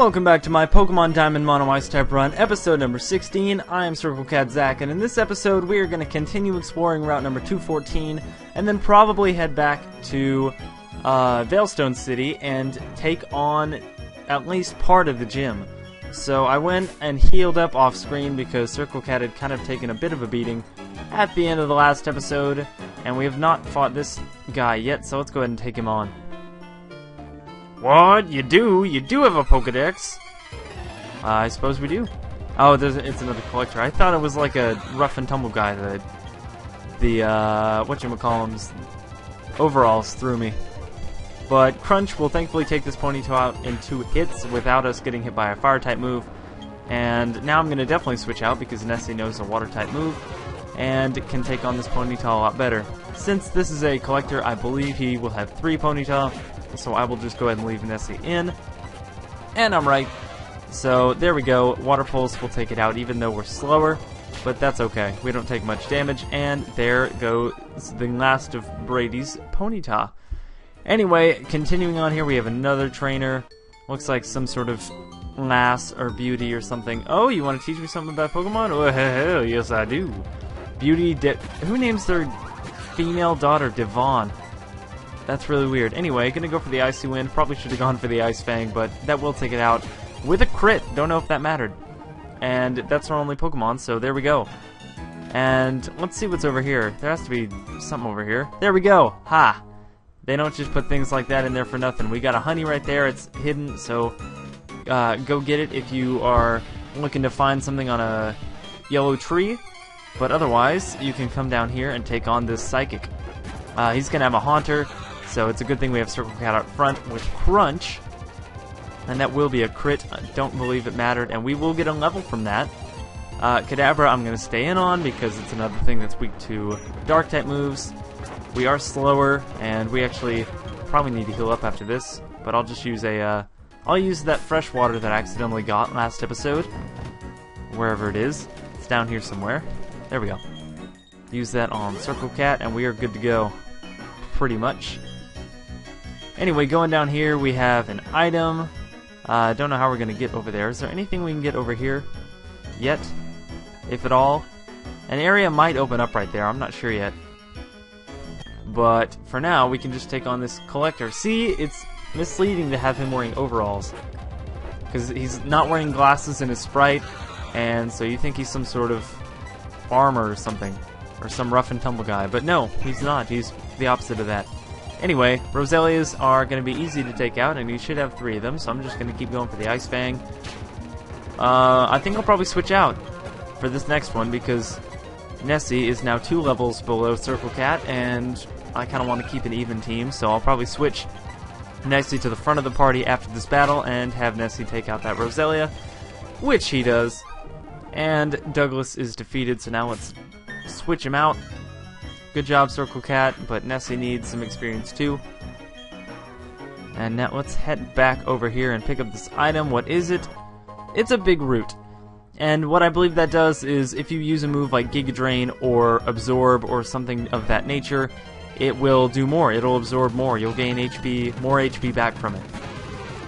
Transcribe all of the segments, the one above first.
Welcome back to my Pokemon Diamond Mono Ice type run, episode number 16. I am circlecatzach, and in this episode we are going to continue exploring route number 214, and then probably head back to Veilstone City and take on at least part of the gym. So I went and healed up off screen because Circlecat had kind of taken a bit of a beating at the end of the last episode, and we have not fought this guy yet, so let's go ahead and take him on. What? You do? You do have a Pokedex? I suppose we do. Oh, it's another collector. I thought it was like a rough and tumble guy that the whatchamacallums overalls threw me. But Crunch will thankfully take this Ponytail out in 2 hits without us getting hit by a Fire-type move. And now I'm going to definitely switch out because Nessie knows a Water-type move and can take on this Ponytail a lot better. Since this is a collector, I believe he will have 3 Ponytail. So I will just go ahead and leave Nessie in. And I'm right. So there we go. Water Pulse will take it out even though we're slower. But that's okay. We don't take much damage. And there goes the last of Brady's Ponyta. Anyway, continuing on here, we have another trainer. Looks like some sort of lass or beauty or something. Oh, you want to teach me something about Pokemon? Oh, hell, yes I do. Beauty, who names their female daughter Devon? That's really weird. Anyway, gonna go for the Icy Wind. Probably should have gone for the Ice Fang, but that will take it out with a crit. Don't know if that mattered. And that's our only Pokemon, so there we go. And let's see what's over here. There has to be something over here. There we go. Ha! They don't just put things like that in there for nothing. We got a honey right there. It's hidden, so go get it if you are looking to find something on a yellow tree. But otherwise, you can come down here and take on this Psychic. He's gonna have a Haunter. So it's a good thing we have Circlecat out front with Crunch. And that will be a crit. I don't believe it mattered. And we will get a level from that. Kadabra I'm going to stay in on because it's another thing that's weak to Dark-type moves. We are slower, and we actually probably need to heal up after this. But I'll just use I'll use that fresh water that I accidentally got last episode. Wherever it is. It's down here somewhere. There we go. Use that on Circlecat, and we are good to go. Pretty much. Anyway, going down here, we have an item. Don't know how we're going to get over there. Is there anything we can get over here yet? If at all? An area might open up right there. I'm not sure yet. But for now, we can just take on this collector. See, it's misleading to have him wearing overalls. Because he's not wearing glasses in his sprite. And so you think he's some sort of farmer or something. Or some rough and tumble guy. But no, he's not. He's the opposite of that. Anyway, Roselias are going to be easy to take out, and you should have 3 of them, so I'm just going to keep going for the Ice Fang. I think I'll probably switch out for this next one, because Nessie is now 2 levels below Circlecat, and I kind of want to keep an even team, so I'll probably switch Nessie to the front of the party after this battle, and have Nessie take out that Roselia, which he does. And Douglas is defeated, so now let's switch him out. Good job, Circlecat, but Nessie needs some experience too. And now let's head back over here and pick up this item. What is it? It's a big root. And what I believe that does is if you use a move like Giga Drain or Absorb or something of that nature, it will do more. It'll absorb more. You'll gain HP, more HP back from it.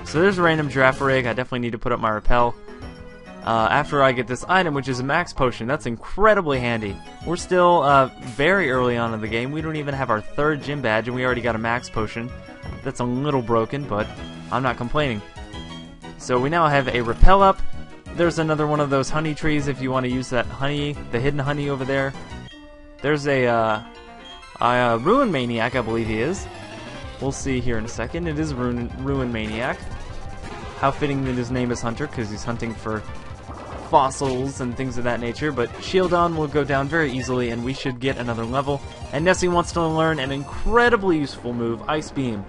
So there's a random Girafarig. I definitely need to put up my Repel. After I get this item, which is a Max Potion. That's incredibly handy. We're still very early on in the game. We don't even have our 3rd gym badge, and we already got a Max Potion. That's a little broken, but I'm not complaining. So we now have a Repel up. There's another one of those honey trees if you want to use that honey, the hidden honey over there. There's a Ruin Maniac, I believe he is. We'll see here in a second. It is Ruin Maniac. How fitting that his name is Hunter, because he's hunting for fossils and things of that nature, but Shieldon will go down very easily and we should get another level. And Nessie wants to learn an incredibly useful move, Ice Beam.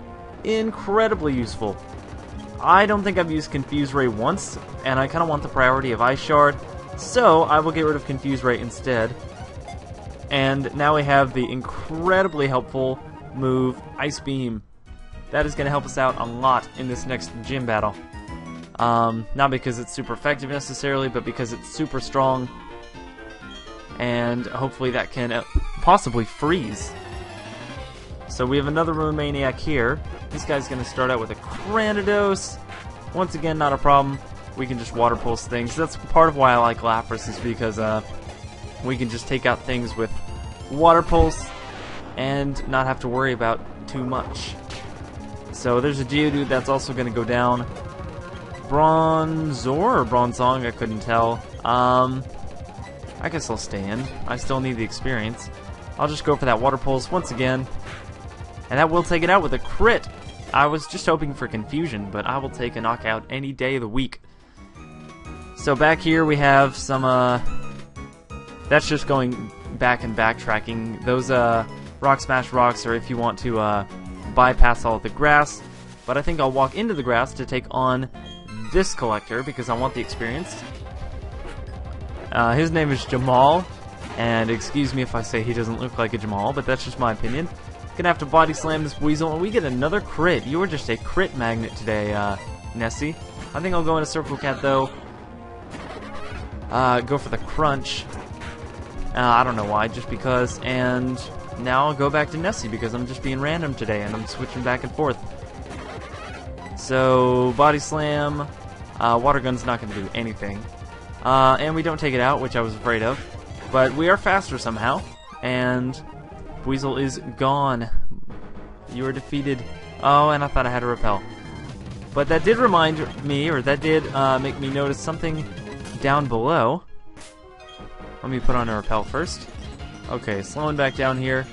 Incredibly useful. I don't think I've used Confuse Ray once, and I kind of want the priority of Ice Shard, so I will get rid of Confuse Ray instead. And now we have the incredibly helpful move, Ice Beam. That is going to help us out a lot in this next gym battle. Not because it's super effective necessarily, but because it's super strong. And hopefully that can possibly freeze. So we have another Ruin Maniac here. This guy's going to start out with a Cranidos. Once again, not a problem. We can just water pulse things. That's part of why I like Lapras, is because we can just take out things with water pulse and not have to worry about too much. So there's a Geodude that's also going to go down. Bronzor or Bronzong, I couldn't tell. I guess I'll stay in. I still need the experience. I'll just go for that water pulse once again. And that will take it out with a crit. I was just hoping for confusion, but I will take a knockout any day of the week. So back here we have some, that's just going back and backtracking. Those, Rock Smash Rocks are if you want to, bypass all of the grass. But I think I'll walk into the grass to take on this collector because I want the experience. His name is Jamal, and excuse me if I say he doesn't look like a Jamal, but that's just my opinion. Gonna have to body slam this Weasel, and we get another crit. You are just a crit magnet today, Nessie. I think I'll go into Circle Cat though. Go for the crunch. I don't know why, just because. And now I'll go back to Nessie because I'm just being random today, and I'm switching back and forth. So body slam. Water gun's not gonna do anything. And we don't take it out, which I was afraid of. But we are faster somehow, and Weasel is gone. You are defeated. Oh, and I thought I had a repel. But that did remind me, or that did make me notice something down below. Let me put on a repel first. Okay, slowing back down here.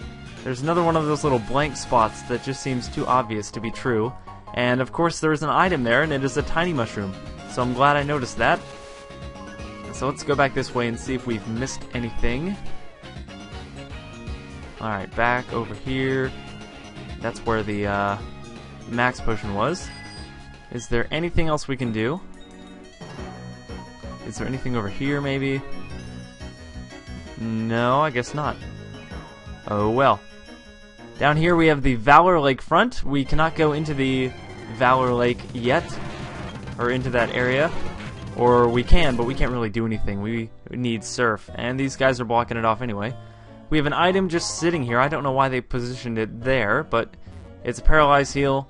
There's another one of those little blank spots that just seems too obvious to be true. And of course there is an item there, and it is a tiny mushroom. So I'm glad I noticed that. So let's go back this way and see if we've missed anything. Alright, back over here. That's where the max potion was. Is there anything else we can do? Is there anything over here maybe? No, I guess not. Oh well. Down here we have the Valor Lake front. We cannot go into the Valor Lake yet, or into that area. Or we can, but we can't really do anything. We need Surf, and these guys are blocking it off anyway. We have an item just sitting here. I don't know why they positioned it there, but it's a Paralyze Heal.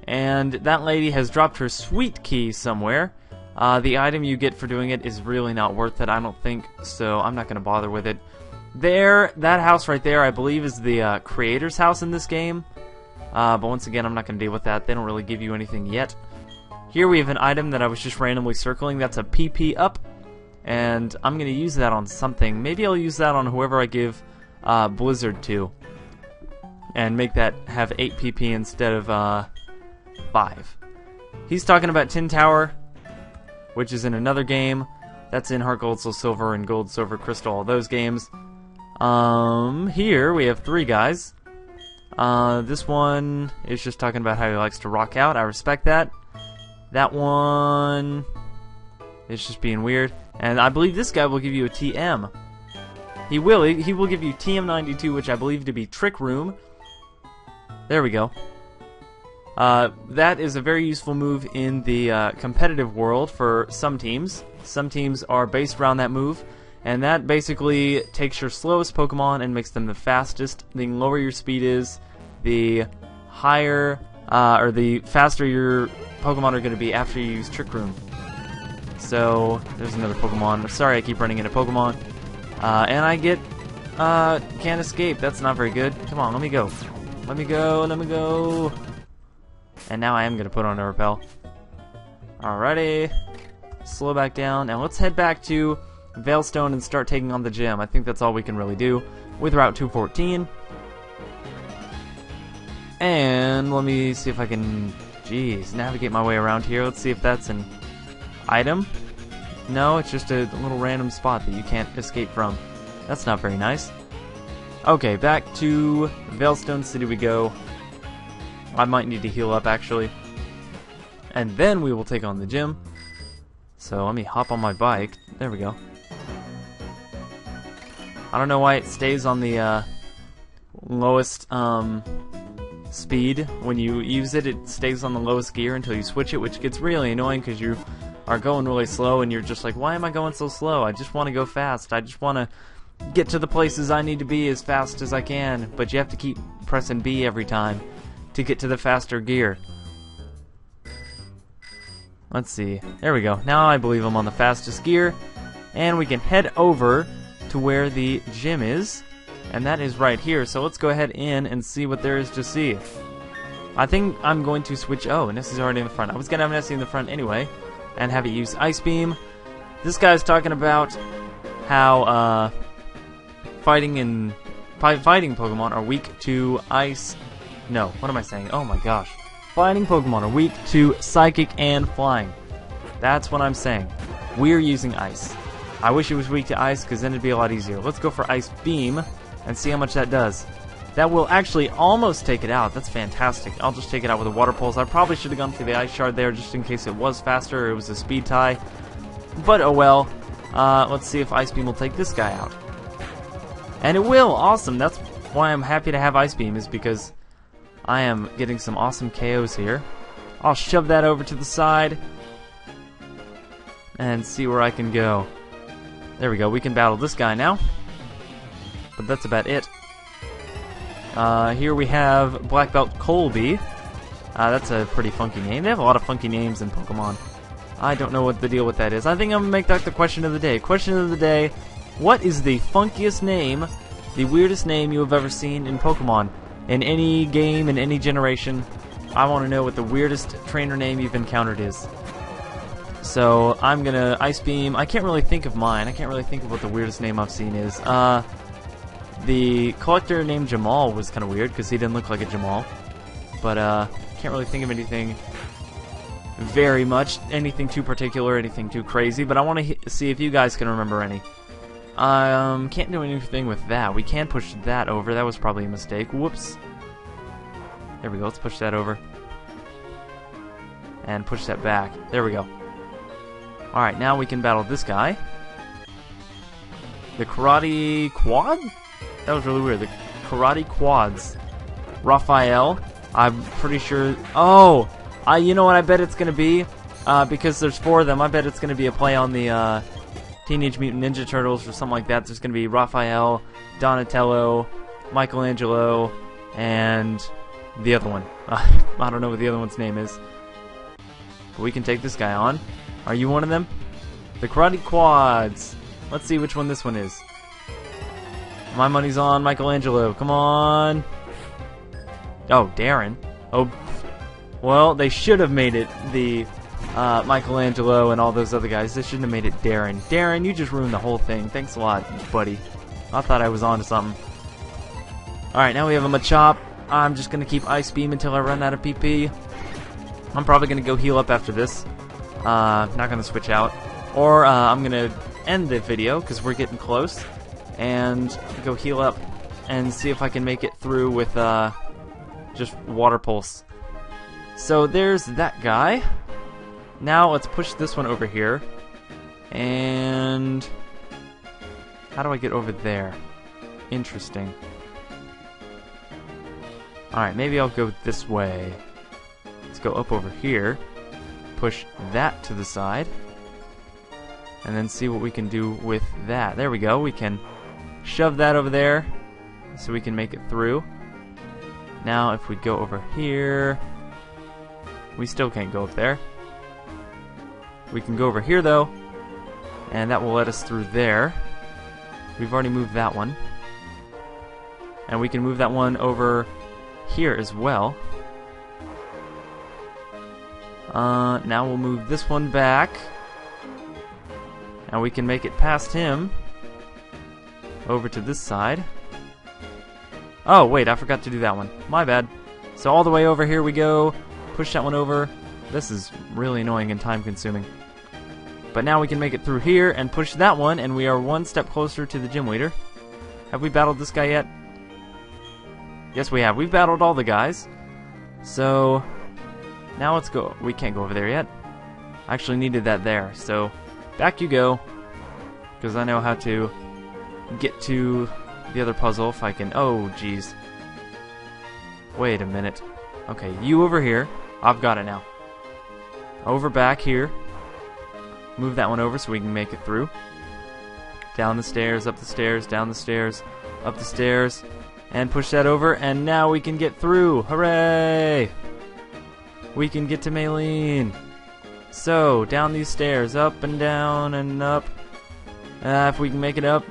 And that lady has dropped her sweet key somewhere. The item you get for doing it is really not worth it, I don't think, so I'm not going to bother with it. There, that house right there, I believe is the creator's house in this game. But once again, I'm not going to deal with that. They don't really give you anything yet. Here we have an item that I was just randomly circling. That's a PP up. And I'm going to use that on something. Maybe I'll use that on whoever I give Blizzard to. And make that have 8 PP instead of 5. He's talking about Tin Tower, which is in another game. That's in Heart Gold, Soul Silver, and Gold, Silver, Crystal, all those games. Here we have 3 guys. This one is just talking about how he likes to rock out. I respect that. That one is just being weird. And I believe this guy will give you a TM. He will give you TM92, which I believe to be Trick Room. There we go. That is a very useful move in the competitive world for some teams. Some teams are based around that move, and that basically takes your slowest Pokemon and makes them the fastest. The lower your speed is, the higher, or the faster your Pokemon are going to be after you use Trick Room. So, there's another Pokemon. Sorry I keep running into Pokemon. And I get, can't escape. That's not very good. Come on, let me go. Let me go, let me go. And now I am going to put on a repel. Alrighty. Slow back down. Now let's head back to Veilstone and start taking on the gym. I think that's all we can really do with Route 214. And let me see if I can, navigate my way around here. Let's see if that's an item. No, it's just a little random spot that you can't escape from. That's not very nice. Okay, back to Veilstone City we go. I might need to heal up, actually. And then we will take on the gym. So let me hop on my bike. There we go. I don't know why it stays on the lowest speed. When you use it, it stays on the lowest gear until you switch it, which gets really annoying because you are going really slow and you're just like, why am I going so slow? I just want to go fast. I just want to get to the places I need to be as fast as I can. But you have to keep pressing B every time to get to the faster gear. Let's see. There we go. Now I believe I'm on the fastest gear. And we can head over to where the gym is. And that is right here. So let's go ahead in and see what there is to see. I think I'm going to switch. Oh, Nessie's already in the front. I was going to have Nessie in the front anyway. And have it use Ice Beam. This guy's talking about how fighting Pokemon are weak to ice. No, what am I saying? Oh my gosh. Fighting Pokemon are weak to Psychic and Flying. That's what I'm saying. We're using Ice. I wish it was weak to Ice, because then it'd be a lot easier. Let's go for Ice Beam and see how much that does. That will actually almost take it out. That's fantastic. I'll just take it out with a Water Pulse. I probably should have gone for the Ice Shard there, just in case it was faster or it was a speed tie. But oh well. Let's see if Ice Beam will take this guy out. And it will! Awesome! That's why I'm happy to have Ice Beam, is because I am getting some awesome KOs here. I'll shove that over to the side and see where I can go. There we go, we can battle this guy now. But that's about it. Here we have Black Belt Colby. That's a pretty funky name. They have a lot of funky names in Pokemon. I don't know what the deal with that is. I think I'm going to make that the question of the day. Question of the day, what is the funkiest name, the weirdest name you have ever seen in Pokemon? In any game, in any generation, I want to know what the weirdest trainer name you've encountered is. So, I'm going to Ice Beam. I can't really think of mine. I can't really think of what the weirdest name I've seen is. The collector named Jamal was kind of weird, because he didn't look like a Jamal. But, can't really think of anything very much, anything too particular, anything too crazy, but I want to see if you guys can remember any. Can't do anything with that. We can push that over. That was probably a mistake. Whoops. There we go. Let's push that over. And push that back. There we go. Alright, now we can battle this guy. The Karate Quad? That was really weird. The Karate Quads. Raphael. I'm pretty sure... Oh! You know what I bet it's going to be? Because there's 4 of them, I bet it's going to be a play on the Teenage Mutant Ninja Turtles or something like that. There's going to be Raphael, Donatello, Michelangelo, and the other one. I don't know what the other one's name is. But we can take this guy on. Are you one of them? The Karate Quads. Let's see which one this one is. My money's on Michelangelo. Come on. Oh, Darren. Oh, well, they should have made it the Michelangelo and all those other guys. They shouldn't have made it Darren. Darren, you just ruined the whole thing. Thanks a lot, buddy. I thought I was on to something. Alright, now we have a Machop. I'm just going to keep Ice Beam until I run out of PP. I'm probably going to go heal up after this. Not going to switch out. Or I'm going to end the video, because we're getting close, and go heal up and see if I can make it through with just Water Pulse. So there's that guy. Now let's push this one over here. And how do I get over there? Interesting. Alright, maybe I'll go this way. Let's go up over here. Push that to the side. And then see what we can do with that. There we go. We can shove that over there so we can make it through. Now if we go over here, we still can't go up there. We can go over here though, and that will let us through there. We've already moved that one. And we can move that one over here as well. Now we'll move this one back. And we can make it past him over to this side. Oh, wait, I forgot to do that one. My bad. So all the way over here we go. Push that one over. This is really annoying and time-consuming. But now we can make it through here and push that one, and we are one step closer to the gym leader. Have we battled this guy yet? Yes, we have. We've battled all the guys. So now let's go. We can't go over there yet. I actually needed that there. So back you go, because I know how to get to the other puzzle if I can. Oh, jeez. Wait a minute. Okay, you over here. I've got it now. Over back here. Move that one over so we can make it through. Down the stairs, up the stairs, down the stairs, up the stairs, and push that over, and now we can get through. Hooray! We can get to Maylene. So, down these stairs, up and down and up. If we can make it up.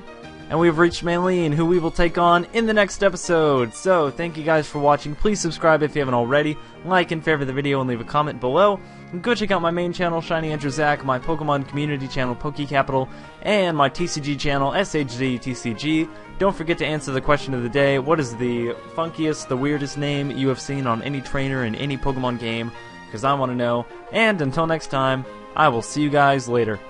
And we've reached Maylene, who we will take on in the next episode. So, thank you guys for watching. Please subscribe if you haven't already. Like and favorite the video and leave a comment below. And go check out my main channel, ShinyAndrewZach, my Pokemon community channel, PokeCapital, and my TCG channel, SHZTCG. Don't forget to answer the question of the day. What is the funkiest, the weirdest name you have seen on any trainer in any Pokemon game? Because I want to know. And until next time, I will see you guys later.